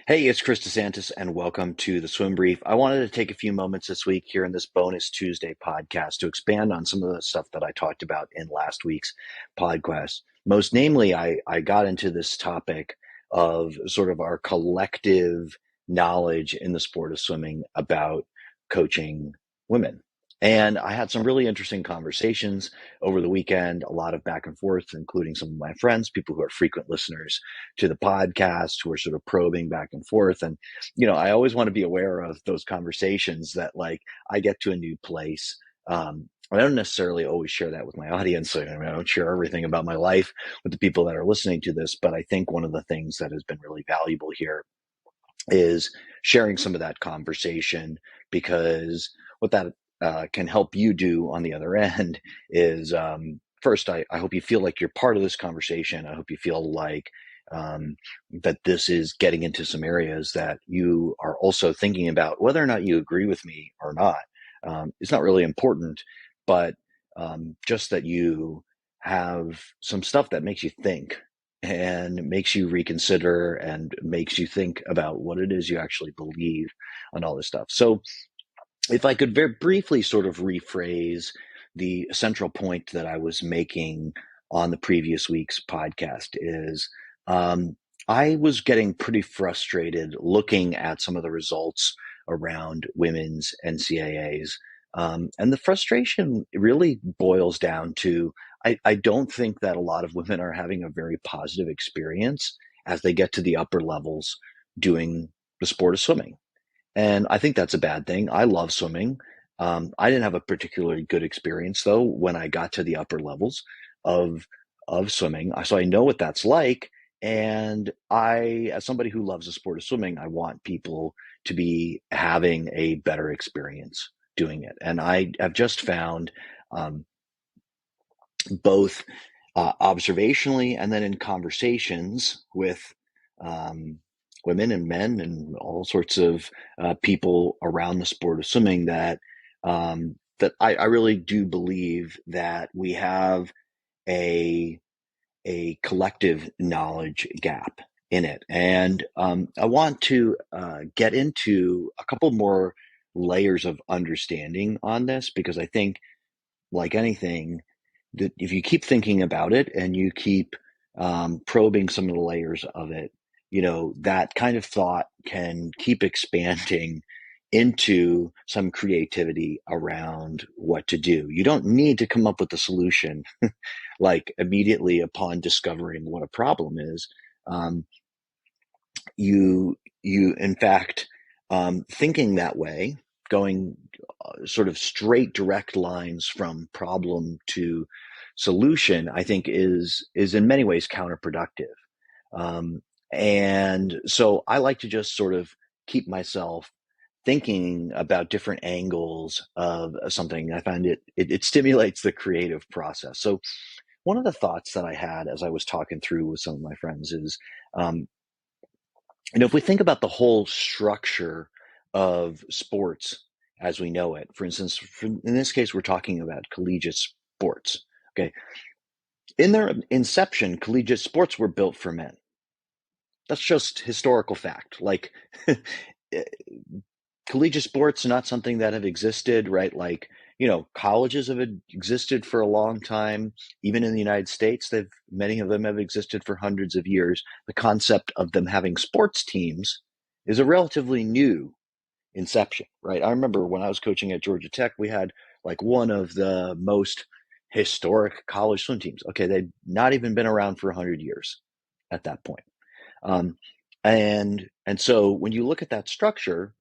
Hey, it's Chris DeSantis, and welcome to the Swim Brief. I wanted to take a few moments this week here in this bonus Tuesday podcast to expand on some of the stuff that I talked about in last week's podcast. Most namely, I got into this topic of sort of our collective knowledge in the sport of swimming about coaching women. And I had some really interesting conversations over the weekend, a lot of back and forth, including some of my friends, people who are frequent listeners to the podcast who are sort of probing back and forth. And, I always want to be aware of those conversations that like I get to a new place. I don't necessarily always share that with my audience. I don't share everything about my life with the people that are listening to this, but I think one of the things that has been really valuable here is sharing some of that conversation because what that can help you do on the other end is first, I hope you feel like you're part of this conversation. I hope you feel like that this is getting into some areas that you are also thinking about. Whether or not you agree with me or not, it's not really important, but just that you have some stuff that makes you think and makes you reconsider and makes you think about what it is you actually believe on all this stuff. So, if I could very briefly sort of rephrase the central point that I was making on the previous week's podcast is I was getting pretty frustrated looking at some of the results around women's NCAAs. And the frustration really boils down to I don't think that a lot of women are having a very positive experience as they get to the upper levels doing the sport of swimming. And I think that's a bad thing. I love swimming. I didn't have a particularly good experience though when I got to the upper levels of swimming. So I know what that's like. And as somebody who loves the sport of swimming, I want people to be having a better experience doing it. And I have just found um, both observationally and then in conversations with um, women and men and all sorts of people around the sport of swimming that I really do believe that we have a collective knowledge gap in it. And I want to get into a couple more layers of understanding on this because I think, like anything, that if you keep thinking about it and you keep probing some of the layers of it, that kind of thought can keep expanding into some creativity around what to do. You don't need to come up with a solution like immediately upon discovering what a problem is. Um, you in fact thinking that way, going sort of straight direct lines from problem to solution, I think is in many ways counterproductive. Um, and so I like to just sort of keep myself thinking about different angles of something. I find it stimulates the creative process. So one of the thoughts that I had as I was talking through with some of my friends is, um, if we think about the whole structure of sports as we know it, for instance, in this case, we're talking about collegiate sports. Okay. In their inception, collegiate sports were built for men. That's just historical fact. Like, collegiate sports are not something that have existed, right? Like, colleges have existed for a long time. Even in the United States, many of them have existed for hundreds of years. The concept of them having sports teams is a relatively new inception, right? I remember when I was coaching at Georgia Tech, we had like one of the most historic college swim teams. Okay, they'd not even been around for 100 years at that point. Um, and so when you look at that structure,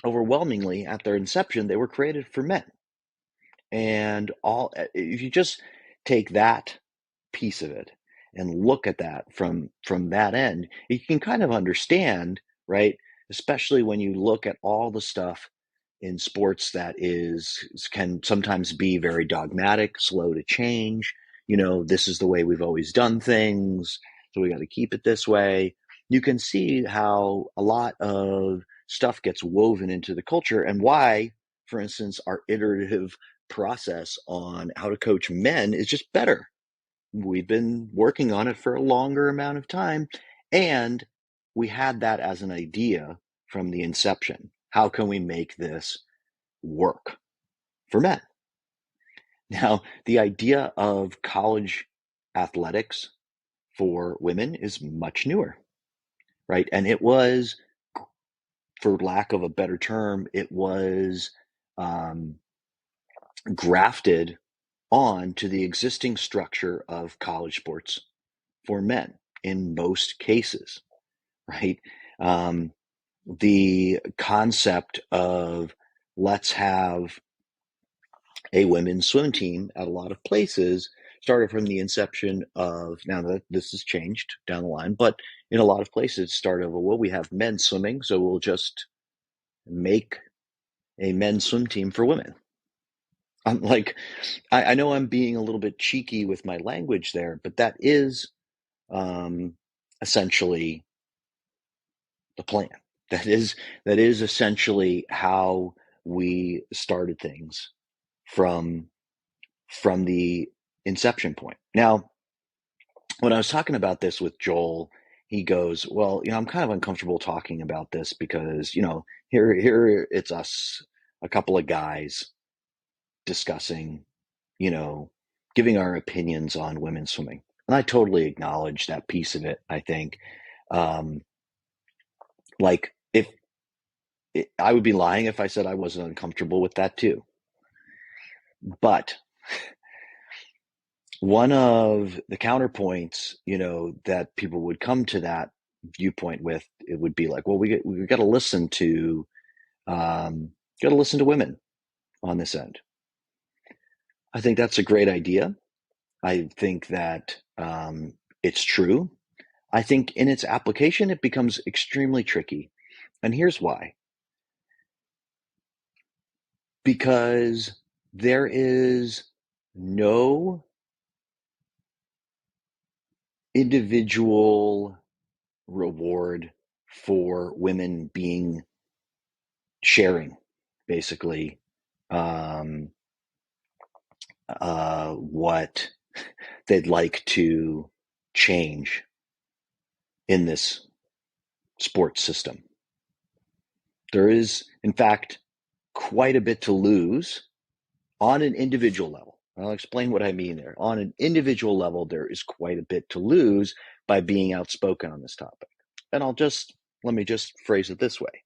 overwhelmingly at their inception, they were created for men. And if you just take that piece of it and look at that from that end, you can kind of understand, right? Especially when you look at all the stuff in sports that can sometimes be very dogmatic, slow to change. This is the way we've always done things, so we got to keep it this way. You can see how a lot of stuff gets woven into the culture and why, for instance, our iterative process on how to coach men is just better. We've been working on it for a longer amount of time, and we had that as an idea from the inception. How can we make this work for men? Now, the idea of college athletics for women is much newer, right? And it was, for lack of a better term, it was um, grafted on to the existing structure of college sports for men in most cases, right? Um, the concept of let's have a women's swim team at a lot of places started from the inception of, now that this has changed down the line, but in a lot of places it started, well, we have men swimming, so we'll just make a men's swim team for women. I'm like, I know I'm being a little bit cheeky with my language there, but that is um, essentially the plan. That is essentially how we started things from the inception point. Now, when I was talking about this with Joel, he goes, "Well, I'm kind of uncomfortable talking about this because, here it's us, a couple of guys discussing, you know, giving our opinions on women's swimming." And I totally acknowledge that piece of it. I think, um, like, if I would be lying if I said I wasn't uncomfortable with that too. But one of the counterpoints, that people would come to that viewpoint with, it would be like, well, we got to listen to, women on this end. I think that's a great idea. I think that it's true. I think in its application, it becomes extremely tricky. And here's why. Because there is no individual reward for women sharing, basically, um, what they'd like to change in this sports system. There is, in fact, quite a bit to lose on an individual level. I'll explain what I mean there. On an individual level, there is quite a bit to lose by being outspoken on this topic. And let me just phrase it this way.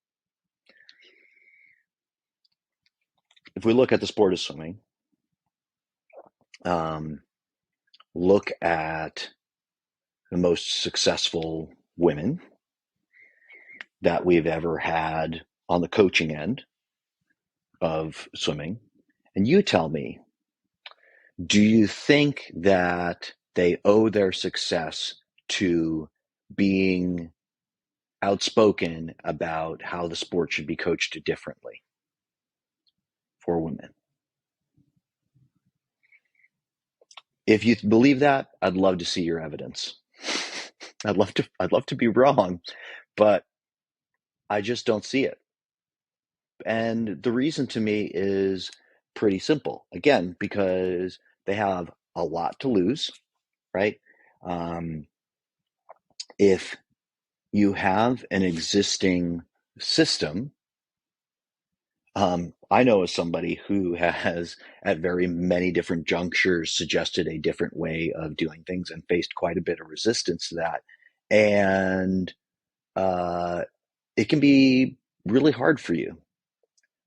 If we look at the sport of swimming, look at the most successful women that we've ever had on the coaching end of swimming, and you tell me, do you think that they owe their success to being outspoken about how the sport should be coached differently for women? If you believe that, I'd love to see your evidence. I'd love to be wrong, but I just don't see it. And the reason to me is pretty simple. Again, because they have a lot to lose, right? Um, if you have an existing system, I know as somebody who has at very many different junctures suggested a different way of doing things and faced quite a bit of resistance to that. And uh, it can be really hard for you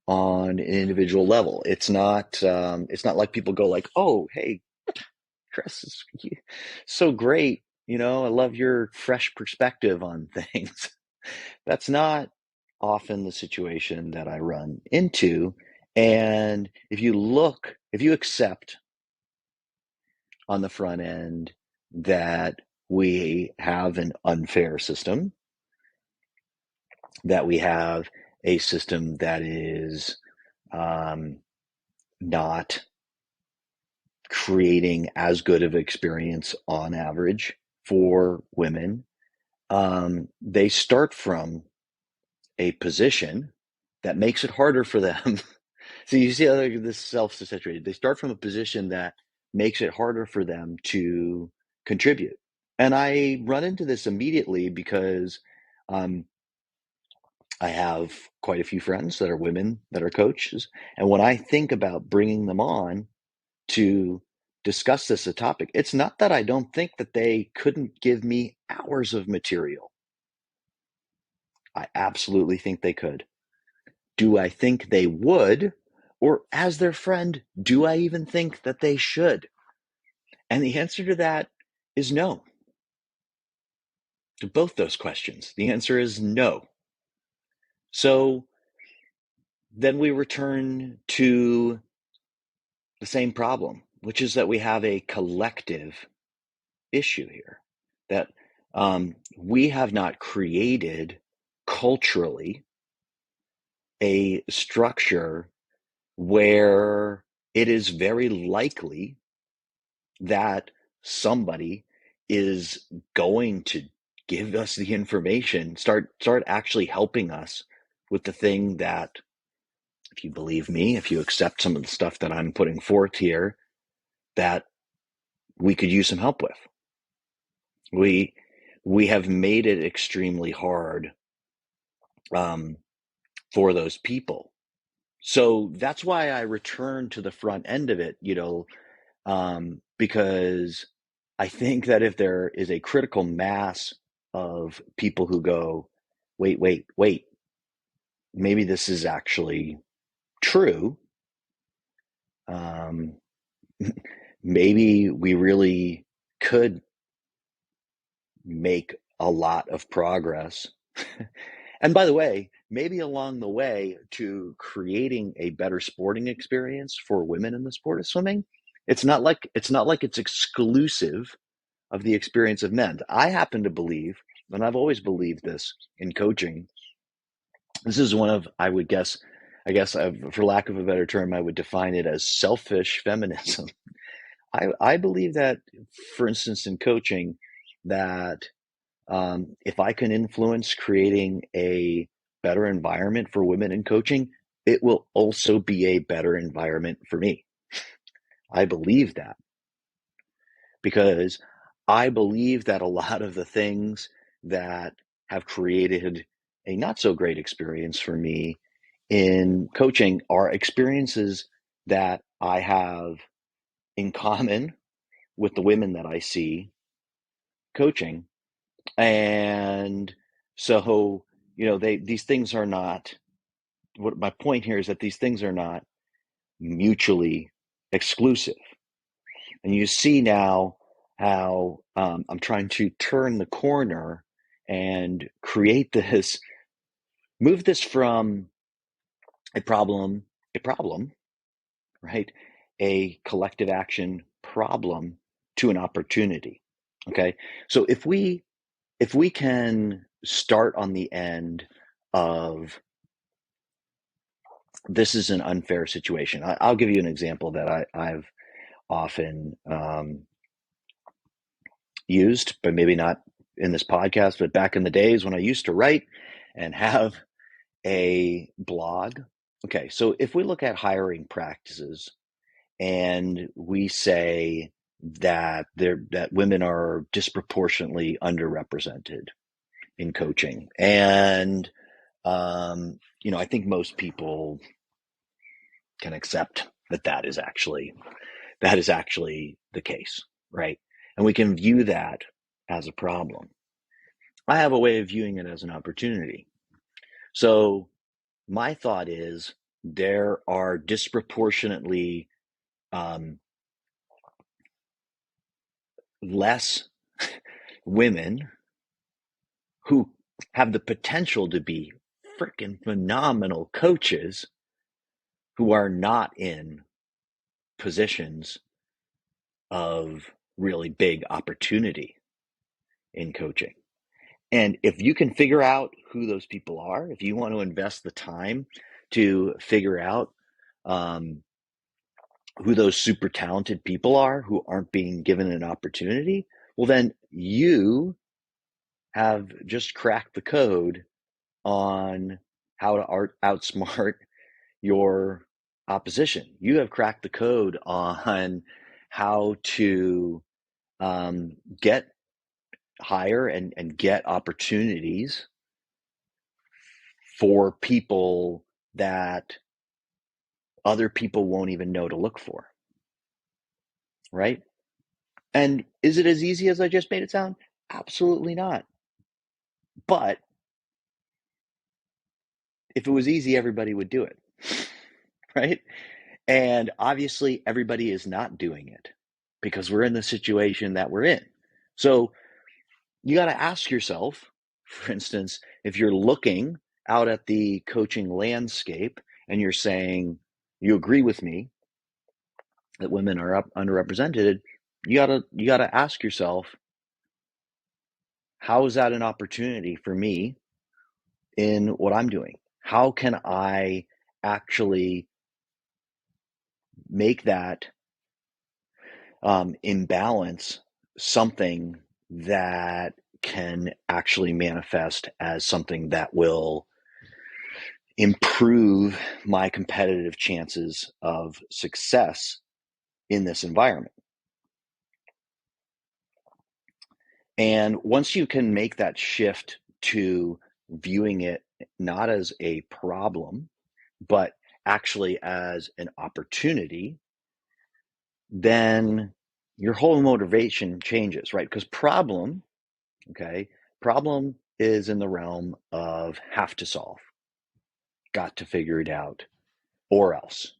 on an individual level. It's not like people go like, "Oh, hey, Chris, is so great. I love your fresh perspective on things." That's not often the situation that I run into. And if you accept on the front end that we have an unfair system, that we have a system that is not creating as good of an experience on average for women, they start from a position that makes it harder for them. So you see how this self-saturated. They start from a position that makes it harder for them to contribute. And I run into this immediately because Um, I have quite a few friends that are women that are coaches. And when I think about bringing them on to discuss this a topic, it's not that I don't think that they couldn't give me hours of material. I absolutely think they could. Do I think they would? Or as their friend, do I even think that they should? And the answer to that is no. To both those questions, the answer is no. So then we return to the same problem, which is that we have a collective issue here. That we have not created culturally a structure where it is very likely that somebody is going to give us the information, start actually helping us with the thing that, if you believe me, if you accept some of the stuff that I'm putting forth here, that we could use some help with. We have made it extremely hard um, for those people. So that's why I return to the front end of it, because I think that if there is a critical mass of people who go, wait, maybe this is actually true. Um, maybe we really could make a lot of progress. And by the way, maybe along the way to creating a better sporting experience for women in the sport of swimming, it's not like it's exclusive of the experience of men. I happen to believe, and I've always believed this in coaching, this is one of, for lack of a better term, I would define it as selfish feminism. I believe that, for instance, in coaching, that if I can influence creating a better environment for women in coaching, it will also be a better environment for me. I believe that because I believe that a lot of the things that have created a not so great experience for me in coaching are experiences that I have in common with the women that I see coaching. And so, these things are not, what my point here is that these things are not mutually exclusive. And you see now how I'm trying to turn the corner and create this, move this from a problem, right? A collective action problem to an opportunity. Okay. So if we can start on the end of, this is an unfair situation. I'll give you an example that I've often used, but maybe not in this podcast, but back in the days when I used to write and have a blog. Okay, so if we look at hiring practices and we say that women are disproportionately underrepresented in coaching, and I think most people can accept that is actually the case, right? And we can view that as a problem. I have a way of viewing it as an opportunity. So my thought is there are disproportionately less women who have the potential to be freaking phenomenal coaches who are not in positions of really big opportunity in coaching. And if you can figure out who those people are, if you want to invest the time to figure out who those super talented people are who aren't being given an opportunity, well, then you have just cracked the code on how to outsmart your opposition. You have cracked the code on how to get hire and get opportunities for people that other people won't even know to look for, right? And is it as easy as I just made it sound? Absolutely not. But if it was easy, everybody would do it, right? And obviously, everybody is not doing it because we're in the situation that we're in. So you got to ask yourself, for instance, if you're looking out at the coaching landscape and you're saying, you agree with me that women are underrepresented, you gotta ask yourself, how is that an opportunity for me in what I'm doing? How can I actually make that imbalance something that can actually manifest as something that will improve my competitive chances of success in this environment? And once you can make that shift to viewing it not as a problem, but actually as an opportunity, then your whole motivation changes, right? Because problem is in the realm of have to solve, got to figure it out, or else,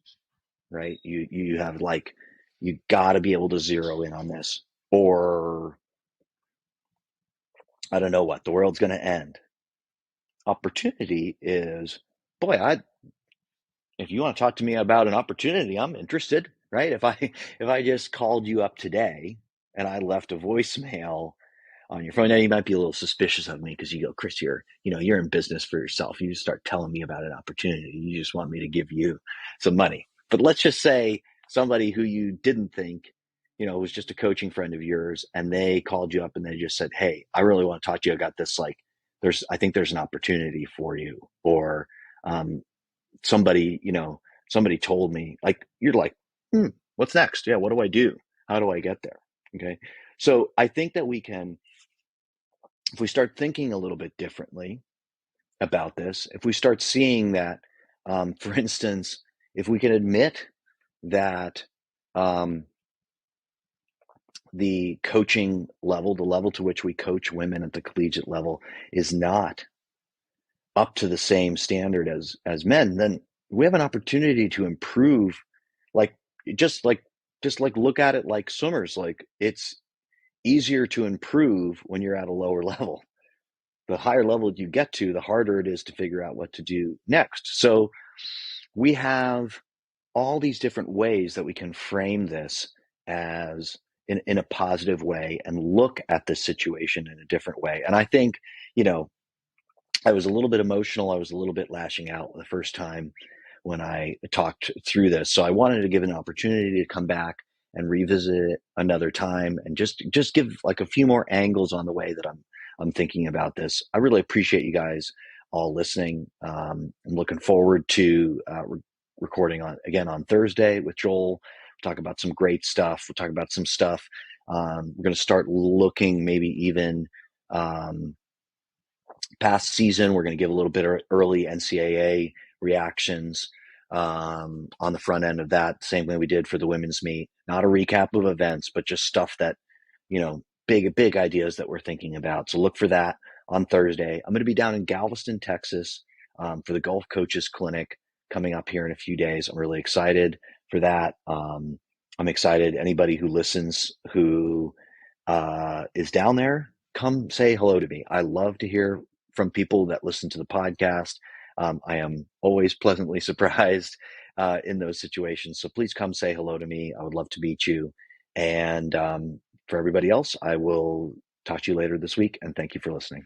right? You have like, you got to be able to zero in on this, or I don't know what, the world's going to end. Opportunity is, boy, if you want to talk to me about an opportunity, I'm interested, right? If I just called you up today and I left a voicemail on your phone, now you might be a little suspicious of me because you go, Chris, you're in business for yourself. You just start telling me about an opportunity. You just want me to give you some money. But let's just say somebody who you didn't think, was just a coaching friend of yours, and they called you up and they just said, hey, I really want to talk to you. I got this, like, I think there's an opportunity for you. Or um, somebody told me, like, you're like, what's next? Yeah, what do I do? How do I get there? Okay. So I think that if we start thinking a little bit differently about this, if we start seeing that, for instance, if we can admit that um, the coaching level, the level to which we coach women at the collegiate level, is not up to the same standard as men, then we have an opportunity to improve. Like, just like look at it like swimmers. Like, it's easier to improve when you're at a lower level. The higher level you get to, the harder it is to figure out what to do next. So we have all these different ways that we can frame this as in a positive way and look at the situation in a different way. And I think, I was a little bit emotional. I was a little bit lashing out the first time when I talked through this. So I wanted to give an opportunity to come back and revisit it another time and just give like a few more angles on the way that I'm thinking about this. I really appreciate you guys all listening. I'm looking forward to recording again on Thursday with Joel. We'll talk about some great stuff. We'll talk about some stuff. We're going to start looking maybe even past season. We're going to give a little bit of early NCAA reactions on the front end of that, same way we did for the women's meet. Not a recap of events, but just stuff that, big ideas that we're thinking about. So look for that on Thursday. I'm going to be down in Galveston, Texas, for the Golf Coaches Clinic coming up here in a few days. I'm really excited for that. I'm excited. Anybody who listens who is down there, come say hello to me. I love to hear from people that listen to the podcast. I am always pleasantly surprised in those situations. So please come say hello to me. I would love to meet you. And for everybody else, I will talk to you later this week. And thank you for listening.